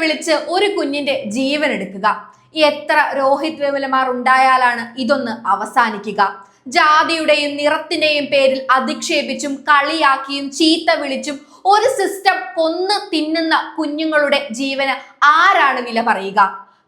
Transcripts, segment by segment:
വിളിച്ച് ഒരു കുഞ്ഞിന്റെ ജീവൻ എടുക്കുക. എത്ര രോഹിത് വെമുലമാർ ഉണ്ടായാലാണ് ഇതൊന്ന് അവസാനിക്കുക? ജാതിയുടെയും നിറത്തിന്റെയും പേരിൽ അധിക്ഷേപിച്ചും കളിയാക്കിയും ചീത്ത വിളിച്ചും ഒരു സിസ്റ്റം കൊന്നു തിന്നുന്ന കുഞ്ഞുങ്ങളുടെ ജീവന് ആരാണ് വില പറയുക?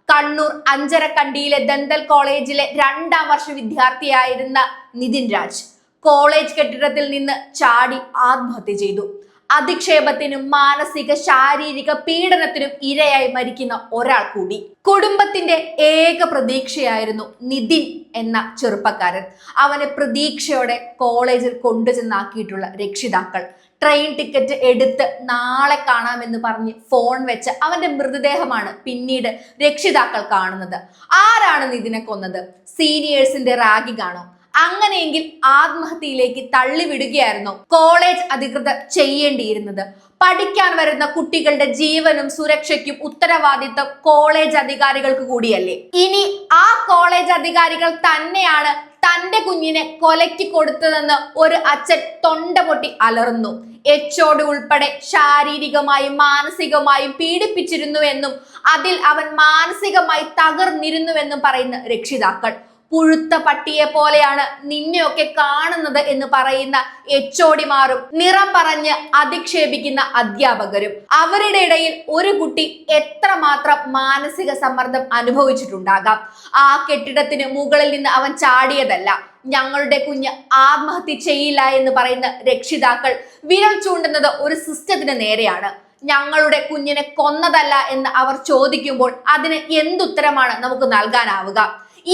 കണ്ണൂർ അഞ്ചരക്കണ്ടിയിലെ ദന്തൽ കോളേജിലെ 2ാം വർഷ വിദ്യാർത്ഥിയായിരുന്ന നിതിൻ രാജ് കോളേജ് കെട്ടിടത്തിൽ നിന്ന് ചാടി ആത്മഹത്യ ചെയ്തു. അധിക്ഷേപത്തിനും മാനസിക ശാരീരിക പീഡനത്തിനും ഇരയായി മരിക്കുന്ന ഒരാൾ കൂടി. കുടുംബത്തിന്റെ ഏക പ്രതീക്ഷയായിരുന്നു നിതിൻ എന്ന ചെറുപ്പക്കാരൻ. അവനെ പ്രതീക്ഷയോടെ കോളേജിൽ കൊണ്ടുചെന്നാക്കിയിട്ടുള്ള രക്ഷിതാക്കൾ ട്രെയിൻ ടിക്കറ്റ് എടുത്ത് നാളെ കാണാമെന്ന് പറഞ്ഞ് ഫോൺ വെച്ച് അവന്റെ മൃതദേഹമാണ് പിന്നീട് രക്ഷിതാക്കൾ കാണുന്നത്. ആരാണ് നിതിനെ കൊന്നത്? സീനിയേഴ്സിന്റെ റാഗിംഗ് ആണോ? അങ്ങനെയെങ്കിൽ ആത്മഹത്യയിലേക്ക് തള്ളിവിടുകയായിരുന്നു കോളേജ് അധികൃതർ ചെയ്യേണ്ടിയിരുന്നത്. പഠിക്കാൻ വരുന്ന കുട്ടികളുടെ ജീവനും സുരക്ഷയ്ക്കും ഉത്തരവാദിത്തം കോളേജ് അധികാരികൾക്ക് കൂടിയല്ലേ? ഇനി ആ കോളേജ് അധികാരികൾ തന്നെയാണ് തന്റെ കുഞ്ഞിനെ കൊലയ്ക്ക് കൊടുത്തതെന്ന് ഒരു അച്ഛൻ തൊണ്ട പൊട്ടി അലറുന്നു. എച്ചോട് ഉൾപ്പെടെ ശാരീരികമായും മാനസികമായും പീഡിപ്പിച്ചിരുന്നുവെന്നും അതിൽ അവൻ മാനസികമായി തകർന്നിരുന്നുവെന്നും പറയുന്ന രക്ഷിതാക്കൾ. പുഴുത്ത പട്ടിയെ പോലെയാണ് നിന്നെയൊക്കെ കാണുന്നത് എന്ന് പറയുന്ന എച്ചോടിമാരും നിറം പറഞ്ഞ് അധിക്ഷേപിക്കുന്ന അധ്യാപകരും. അവരുടെ ഇടയിൽ ഒരു കുട്ടി എത്രമാത്രം മാനസിക സമ്മർദ്ദം അനുഭവിച്ചിട്ടുണ്ടാകാം. ആ കെട്ടിടത്തിന് മുകളിൽ നിന്ന് അവൻ ചാടിയതല്ല. ഞങ്ങളുടെ കുഞ്ഞ് ആത്മഹത്യ ചെയ്യില്ല എന്ന് പറയുന്ന രക്ഷിതാക്കൾ വിരൽ ചൂണ്ടുന്നത് ഒരു സിസ്റ്റത്തിന് നേരെയാണ്. ഞങ്ങളുടെ കുഞ്ഞിനെ കൊന്നതല്ല എന്ന് അവർ ചോദിക്കുമ്പോൾ അതിന് എന്തുത്തരമാണ് നമുക്ക് നൽകാനാവുക?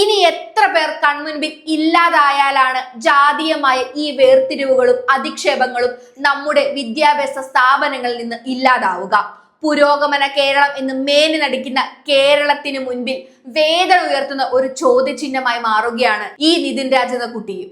ഇനി എത്ര പേർ കൺമുൻപിൽ ഇല്ലാതായാലാണ് ജാതീയമായ ഈ വേർതിരിവുകളും അധിക്ഷേപങ്ങളും നമ്മുടെ വിദ്യാഭ്യാസ സ്ഥാപനങ്ങളിൽ നിന്ന് ഇല്ലാതാവുക? പുരോഗമന കേരളം എന്ന് മേനി നടിക്കുന്ന കേരളത്തിന് മുൻപിൽ വേദന ഉയർത്തുന്ന ഒരു ചോദ്യചിഹ്നമായി മാറുകയാണ് ഈ നിതിൻ രാജ് എന്ന കുട്ടിയും.